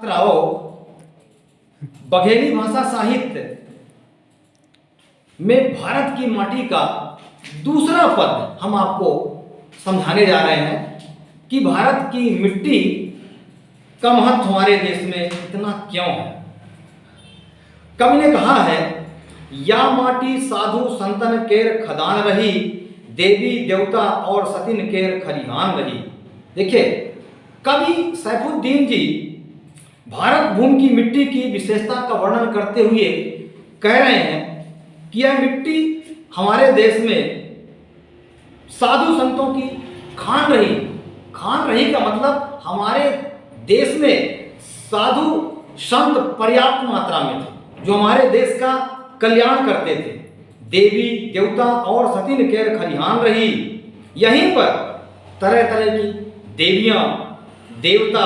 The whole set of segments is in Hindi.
छात्राओं, बघेली भाषा साहित्य में भारत की माटी का दूसरा पद हम आपको समझाने जा रहे हैं कि भारत की मिट्टी का महत्व हमारे देश में इतना क्यों है। कवि ने कहा है, या माटी साधु संतन केर खदान रही, देवी देवता और सतिन केर खरिहान रही। देखिए, कवि सैफुद्दीन जी भारत भूमि की मिट्टी की विशेषता का वर्णन करते हुए कह रहे हैं कि यह मिट्टी हमारे देश में साधु संतों की खान रही। खान रही का मतलब हमारे देश में साधु संत पर्याप्त मात्रा में थे, जो हमारे देश का कल्याण करते थे। देवी देवता और सतिन केर खरिहान रही। यहीं पर तरह तरह की देवियां देवता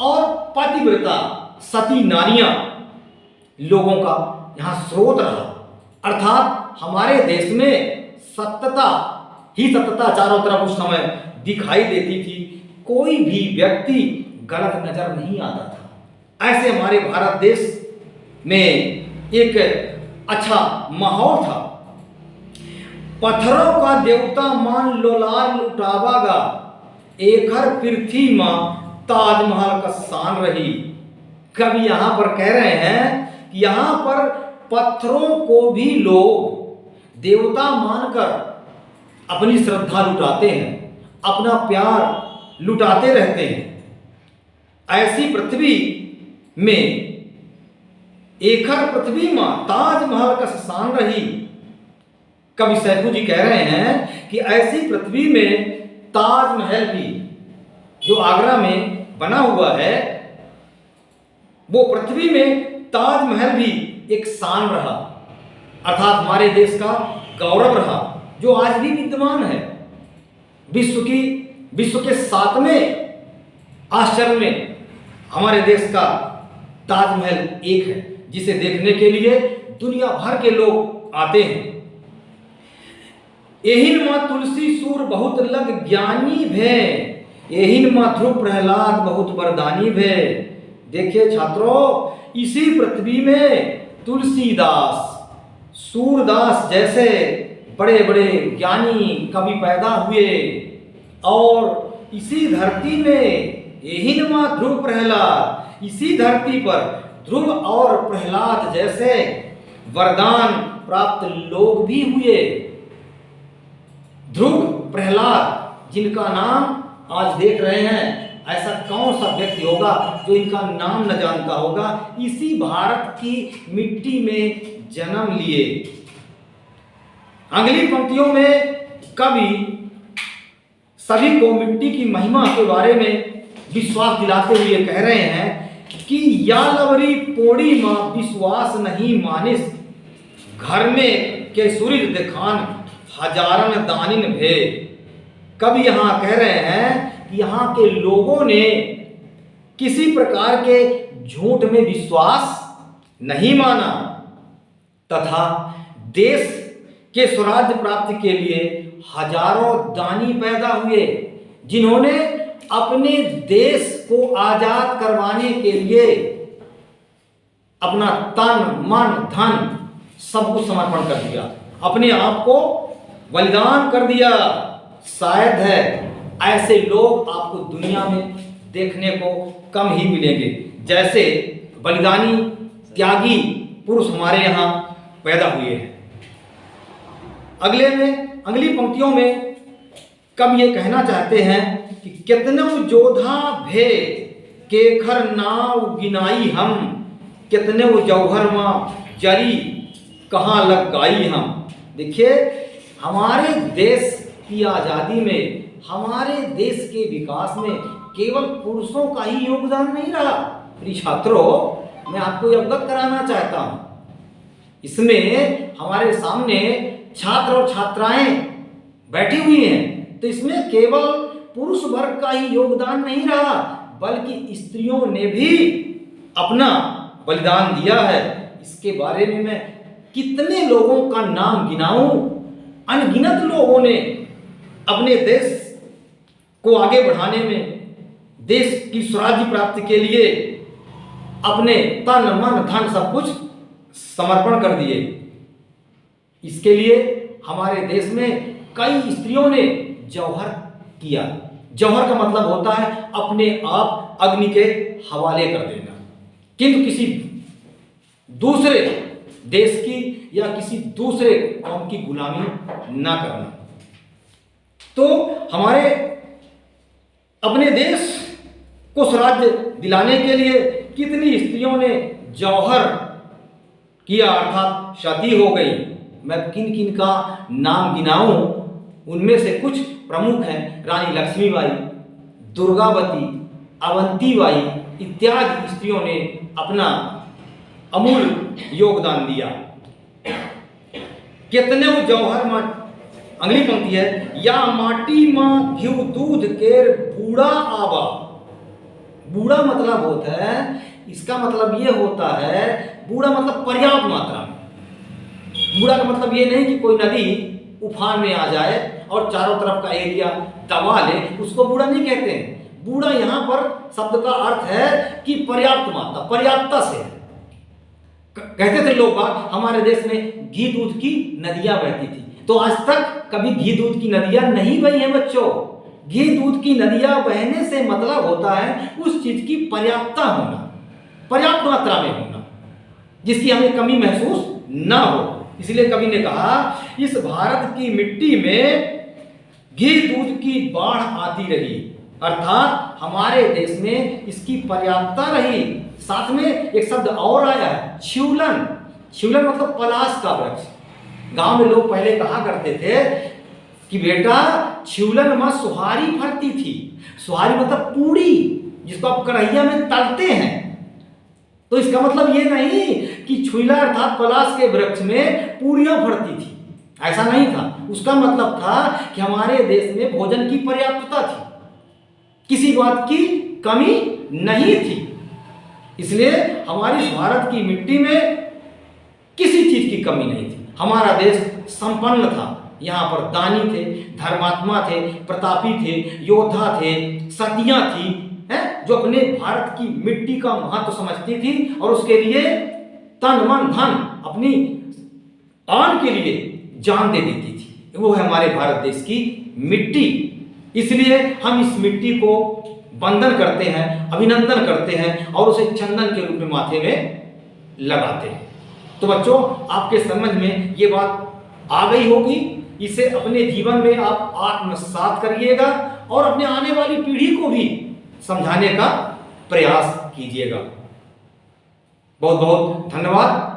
और पतिव्रता सती नारियां लोगों का यहाँ स्रोत रहा। अर्थात हमारे देश में सत्यता ही सत्यता चारों तरफ उस समय दिखाई देती थी। कोई भी व्यक्ति गलत नजर नहीं आता था। ऐसे हमारे भारत देश में एक अच्छा माहौल था। पत्थरों का देवता मान लोलार लुटावागा, एकर पृथ्वी मां ताजमहल का शान रही। कवि यहां पर कह रहे हैं कि यहां पर पत्थरों को भी लोग देवता मानकर अपनी श्रद्धा लुटाते हैं, अपना प्यार लुटाते रहते हैं। ऐसी पृथ्वी में एकर पृथ्वी मां ताजमहल का शान रही। कवि सैफू जी कह रहे हैं कि ऐसी पृथ्वी में ताजमहल भी जो आगरा में बना हुआ है, वो पृथ्वी में ताजमहल भी एक शान रहा, अर्थात हमारे देश का गौरव रहा, जो आज भी विद्यमान है। विश्व के 7वें आश्चर्य में हमारे देश का ताजमहल एक है, जिसे देखने के लिए दुनिया भर के लोग आते हैं। एहिन मां तुलसी सूर बहुत लग ज्ञानी भे, एहिन मां ध्रुव प्रहलाद बहुत वरदानी भे। देखिए छात्रों, इसी पृथ्वी में तुलसीदास, सूरदास जैसे बड़े बड़े ज्ञानी कवि पैदा हुए, और इसी धरती में एहिन मां ध्रुव प्रहलाद, इसी धरती पर ध्रुव और प्रहलाद जैसे वरदान प्राप्त लोग भी हुए। ध्रुव प्रहलाद जिनका नाम आज देख रहे हैं, ऐसा कौन सा व्यक्ति होगा जो इनका नाम न जानता होगा। इसी भारत की मिट्टी में जन्म लिए। अगली पंक्तियों में कवि सभी को मिट्टी की महिमा के बारे में विश्वास दिलाते हुए कह रहे हैं कि या लवरी पोड़ी मां विश्वास नहीं मानिस, घर में के सूरज दिखान हजारन दानिन भे। कवि यहां कह रहे हैं कि यहाँ के लोगों ने किसी प्रकार के झूठ में विश्वास नहीं माना, तथा देश के स्वराज्य प्राप्ति के लिए हजारों दानी पैदा हुए, जिन्होंने अपने देश को आजाद करवाने के लिए अपना तन मन धन सब कुछ समर्पण कर दिया, अपने आप को बलिदान कर दिया। शायद है ऐसे लोग आपको दुनिया में देखने को कम ही मिलेंगे, जैसे बलिदानी त्यागी पुरुष हमारे यहाँ पैदा हुए हैं। अगली पंक्तियों में कब ये कहना चाहते हैं कि कितने जोधा भे केखर नाव गिनाई हम, कितने जौहर मां जरी कहाँ लग गाई हम। देखिए, हमारे देश की आजादी में, हमारे देश के विकास में केवल पुरुषों का ही योगदान नहीं रहा। प्रिय छात्रों, मैं आपको अवगत कराना चाहता हूं, इसमें हमारे सामने छात्र और छात्राएं बैठी हुई हैं, तो इसमें केवल पुरुष वर्ग का ही योगदान नहीं रहा, बल्कि स्त्रियों ने भी अपना बलिदान दिया है। इसके बारे में मैं कितने लोगों का नाम गिनाऊं। अनगिनत लोगों ने अपने देश को आगे बढ़ाने में, देश की स्वराज्य प्राप्ति के लिए अपने तन मन धन सब कुछ समर्पण कर दिए। इसके लिए हमारे देश में कई स्त्रियों ने जौहर किया। जौहर का मतलब होता है अपने आप अग्नि के हवाले कर देना, किंतु किसी दूसरे देश की या किसी दूसरे कौम की गुलामी ना करना। तो हमारे अपने देश को स्वराज्य दिलाने के लिए कितनी स्त्रियों ने जौहर किया, अर्थात सती हो गई। मैं किन किन का नाम गिनाऊं, उनमें से कुछ प्रमुख हैं। रानी लक्ष्मीबाई, दुर्गावती, अवंतीबाई इत्यादि स्त्रियों ने अपना अमूल्य योगदान दिया। कितने जौहर मां, अगली पंक्ति है, या माटी मां घिउ दूध केर बूढ़ा आवा। बूढ़ा मतलब होता है, इसका मतलब ये होता है, बूढ़ा मतलब पर्याप्त मात्रा में। बूढ़ा का मतलब ये नहीं कि कोई नदी उफान में आ जाए और चारों तरफ का एरिया दबा ले, उसको बूढ़ा नहीं कहते हैं। बूढ़ा यहाँ पर शब्द का अर्थ है कि पर्याप्त मात्रा, पर्याप्तता से। कहते थे लोग हमारे देश में घी दूध की नदियां बहती थी, तो आज तक कभी घी दूध की नदियां नहीं बही हैं बच्चों। घी दूध की नदियां बहने से मतलब होता है उस चीज की पर्याप्तता होना, पर्याप्त मात्रा में होना, जिसकी हमें कमी महसूस ना हो। इसलिए कवि ने कहा, इस भारत की मिट्टी में घी दूध की बाढ़ आती रही, अर्थात हमारे देश में इसकी पर्याप्तता रही। साथ में एक शब्द और आया है, छिउलन। छिउलन मतलब पलाश का वृक्ष। गांव में लोग पहले कहा करते थे कि बेटा छिउलन में सुहारी फरती थी। सुहारी मतलब पूड़ी, जिसको आप कढ़ैया में तलते हैं। तो इसका मतलब ये नहीं कि छुइला अर्थात पलाश के वृक्ष में पूड़ियां फरती थी, ऐसा नहीं था। उसका मतलब था कि हमारे देश में भोजन की पर्याप्तता थी, किसी बात की कमी नहीं थी। इसलिए हमारी भारत की मिट्टी में किसी चीज की कमी नहीं थी। हमारा देश संपन्न था। यहाँ पर दानी थे, धर्मात्मा थे, प्रतापी थे, योद्धा थे, सतियां थी, हैं, जो अपने भारत की मिट्टी का महत्व समझती थी और उसके लिए तन मन धन अपनी आन के लिए जान दे देती थी। वो है हमारे भारत देश की मिट्टी। इसलिए हम इस मिट्टी को वंदन करते हैं, अभिनंदन करते हैं और उसे चंदन के रूप में माथे में लगाते हैं। तो बच्चों, आपके समझ में ये बात आ गई होगी। इसे अपने जीवन में आप आत्मसात करिएगा और अपने आने वाली पीढ़ी को भी समझाने का प्रयास कीजिएगा। बहुत बहुत धन्यवाद।